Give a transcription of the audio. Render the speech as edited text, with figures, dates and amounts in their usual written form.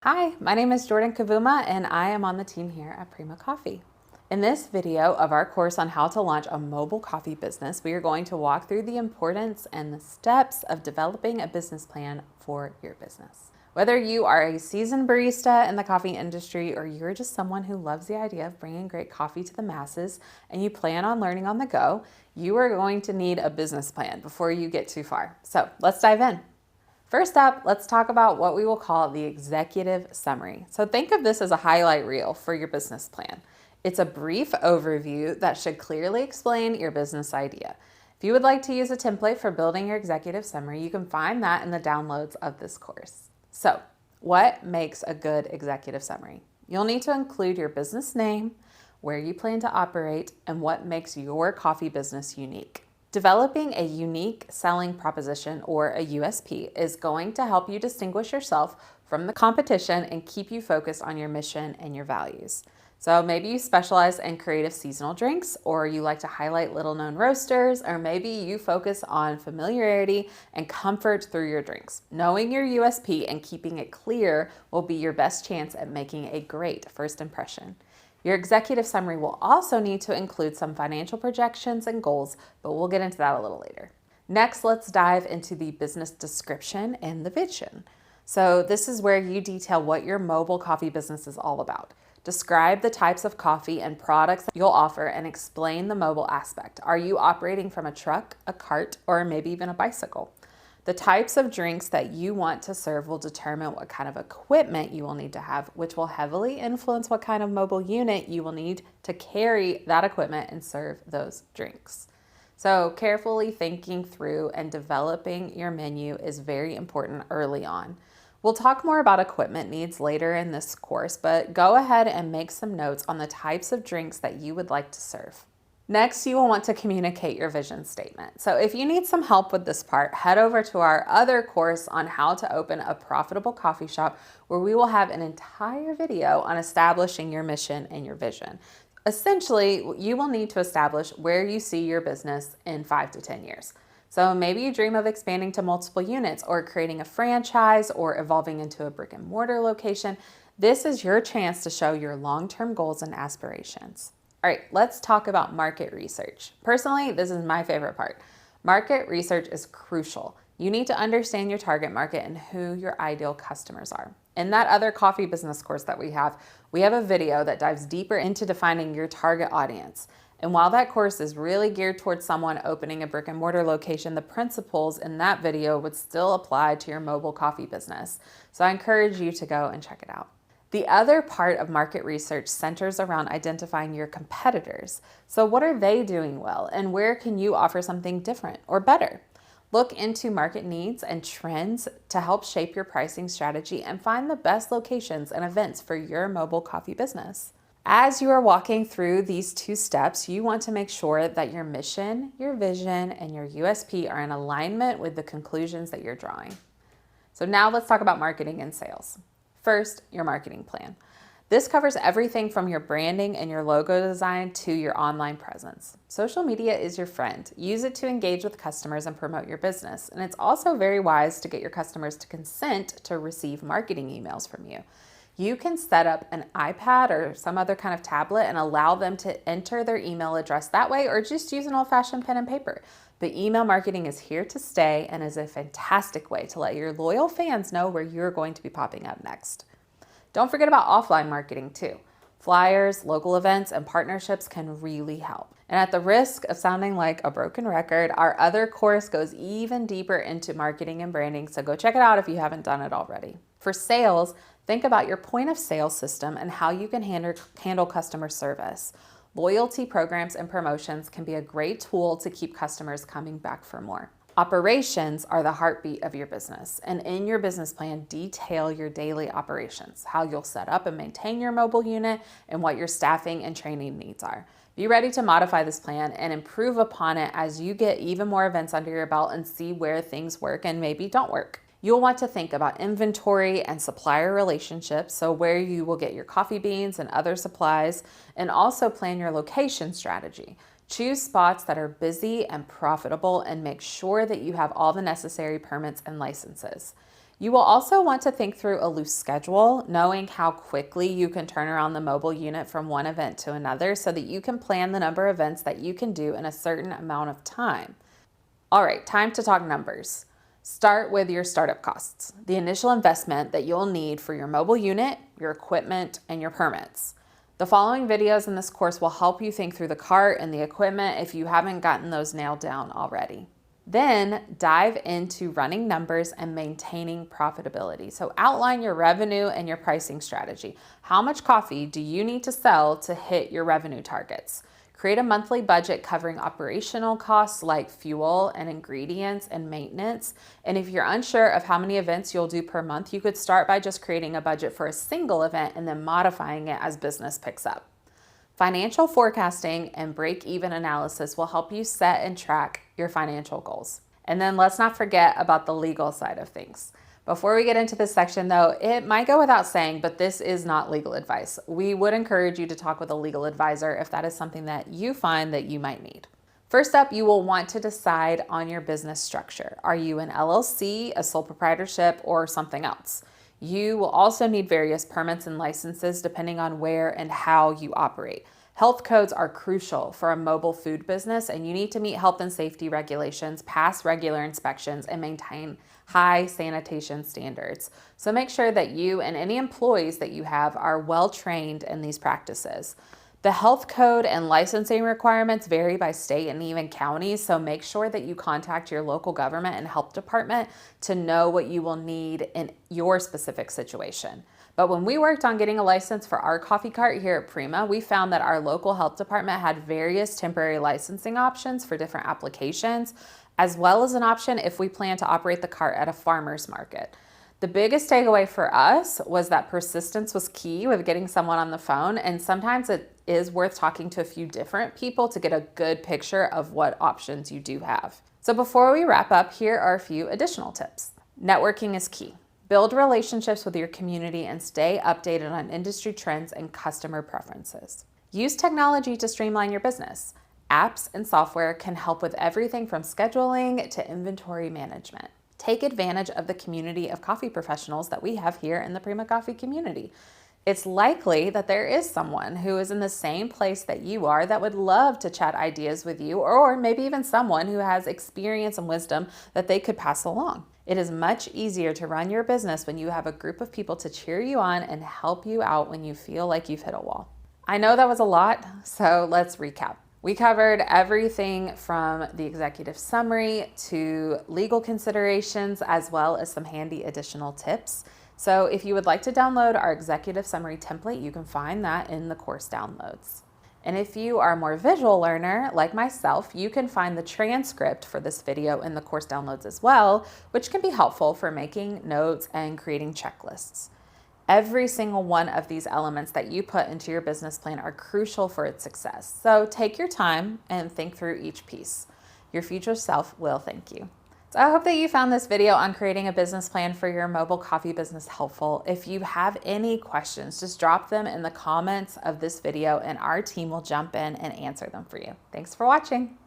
Hi, my name is Jordan Kavuma and I am on the team here at Prima Coffee. In this video of our course on how to launch a mobile coffee business, we are going to walk through the importance and the steps of developing a business plan for your business. Whether you are a seasoned barista in the coffee industry or you're just someone who loves the idea of bringing great coffee to the masses and you plan on learning on the go, you are going to need a business plan before you get too far. So let's dive in. First up, let's talk about what we will call the executive summary. So think of this as a highlight reel for your business plan. It's a brief overview that should clearly explain your business idea. If you would like to use a template for building your executive summary, you can find that in the downloads of this course. So, what makes a good executive summary? You'll need to include your business name, where you plan to operate, and what makes your coffee business unique. Developing a unique selling proposition or a USP is going to help you distinguish yourself from the competition and keep you focused on your mission and your values. So maybe you specialize in creative seasonal drinks, or you like to highlight little-known roasters, or maybe you focus on familiarity and comfort through your drinks. Knowing your USP and keeping it clear will be your best chance at making a great first impression. Your executive summary will also need to include some financial projections and goals, but we'll get into that a little later. Next, let's dive into the business description and the vision. So this is where you detail what your mobile coffee business is all about. Describe the types of coffee and products that you'll offer and explain the mobile aspect. Are you operating from a truck, a cart, or maybe even a bicycle? The types of drinks that you want to serve will determine what kind of equipment you will need to have, which will heavily influence what kind of mobile unit you will need to carry that equipment and serve those drinks. So carefully thinking through and developing your menu is very important early on. We'll talk more about equipment needs later in this course, but go ahead and make some notes on the types of drinks that you would like to serve. Next, you will want to communicate your vision statement. So if you need some help with this part, head over to our other course on how to open a profitable coffee shop, where we will have an entire video on establishing your mission and your vision. Essentially, you will need to establish where you see your business in 5 to 10 years. So maybe you dream of expanding to multiple units or creating a franchise or evolving into a brick and mortar location. This is your chance to show your long-term goals and aspirations. All right, let's talk about market research. Personally, this is my favorite part. Market research is crucial. You need to understand your target market and who your ideal customers are. In that other coffee business course that we have a video that dives deeper into defining your target audience. And while that course is really geared towards someone opening a brick and mortar location, the principles in that video would still apply to your mobile coffee business. So I encourage you to go and check it out. The other part of market research centers around identifying your competitors. So what are they doing well, and where can you offer something different or better? Look into market needs and trends to help shape your pricing strategy and find the best locations and events for your mobile coffee business. As you are walking through these two steps, you want to make sure that your mission, your vision, and your USP are in alignment with the conclusions that you're drawing. So now let's talk about marketing and sales. First, your marketing plan. This covers everything from your branding and your logo design to your online presence. Social media is your friend. Use it to engage with customers and promote your business. And it's also very wise to get your customers to consent to receive marketing emails from you. You can set up an iPad or some other kind of tablet and allow them to enter their email address that way, or just use an old-fashioned pen and paper. But email marketing is here to stay and is a fantastic way to let your loyal fans know where you're going to be popping up next. Don't forget about offline marketing too. Flyers, local events, and partnerships can really help. And at the risk of sounding like a broken record, our other course goes even deeper into marketing and branding, so go check it out if you haven't done it already. For sales, think about your point of sale system and how you can handle customer service. Loyalty programs and promotions can be a great tool to keep customers coming back for more. Operations are the heartbeat of your business, and in your business plan, detail your daily operations, how you'll set up and maintain your mobile unit, and what your staffing and training needs are. Be ready to modify this plan and improve upon it as you get even more events under your belt and see where things work and maybe don't work. You'll want to think about inventory and supplier relationships, so where you will get your coffee beans and other supplies, and also plan your location strategy. Choose spots that are busy and profitable and make sure that you have all the necessary permits and licenses. You will also want to think through a loose schedule, knowing how quickly you can turn around the mobile unit from one event to another so that you can plan the number of events that you can do in a certain amount of time. All right, time to talk numbers. Start with your startup costs, the initial investment that you'll need for your mobile unit, your equipment, and your permits. The following videos in this course will help you think through the cart and the equipment if you haven't gotten those nailed down already. Then dive into running numbers and maintaining profitability. So outline your revenue and your pricing strategy. How much coffee do you need to sell to hit your revenue targets? Create a monthly budget covering operational costs like fuel and ingredients and maintenance. And if you're unsure of how many events you'll do per month, you could start by just creating a budget for a single event and then modifying it as business picks up. Financial forecasting and break-even analysis will help you set and track your financial goals. And then let's not forget about the legal side of things. Before we get into this section though, it might go without saying, but this is not legal advice. We would encourage you to talk with a legal advisor if that is something that you find that you might need. First up, you will want to decide on your business structure. Are you an LLC, a sole proprietorship, or something else? You will also need various permits and licenses depending on where and how you operate. Health codes are crucial for a mobile food business, and you need to meet health and safety regulations, pass regular inspections, and maintain high sanitation standards. So make sure that you and any employees that you have are well trained in these practices. The health code and licensing requirements vary by state and even counties, so make sure that you contact your local government and health department to know what you will need in your specific situation. But when we worked on getting a license for our coffee cart here at Prima, we found that our local health department had various temporary licensing options for different applications, as well as an option if we plan to operate the cart at a farmer's market. The biggest takeaway for us was that persistence was key with getting someone on the phone, and sometimes it is worth talking to a few different people to get a good picture of what options you do have. So before we wrap up, here are a few additional tips. Networking is key. Build relationships with your community and stay updated on industry trends and customer preferences. Use technology to streamline your business. Apps and software can help with everything from scheduling to inventory management. Take advantage of the community of coffee professionals that we have here in the Prima Coffee community. It's likely that there is someone who is in the same place that you are that would love to chat ideas with you, or maybe even someone who has experience and wisdom that they could pass along. It is much easier to run your business when you have a group of people to cheer you on and help you out when you feel like you've hit a wall. I know that was a lot, so let's recap. We covered everything from the executive summary to legal considerations, as well as some handy additional tips. So if you would like to download our executive summary template, you can find that in the course downloads. And if you are a more visual learner like myself, you can find the transcript for this video in the course downloads as well, which can be helpful for making notes and creating checklists. Every single one of these elements that you put into your business plan are crucial for its success. So take your time and think through each piece. Your future self will thank you. So I hope that you found this video on creating a business plan for your mobile coffee business helpful. If you have any questions, just drop them in the comments of this video and our team will jump in and answer them for you. Thanks for watching.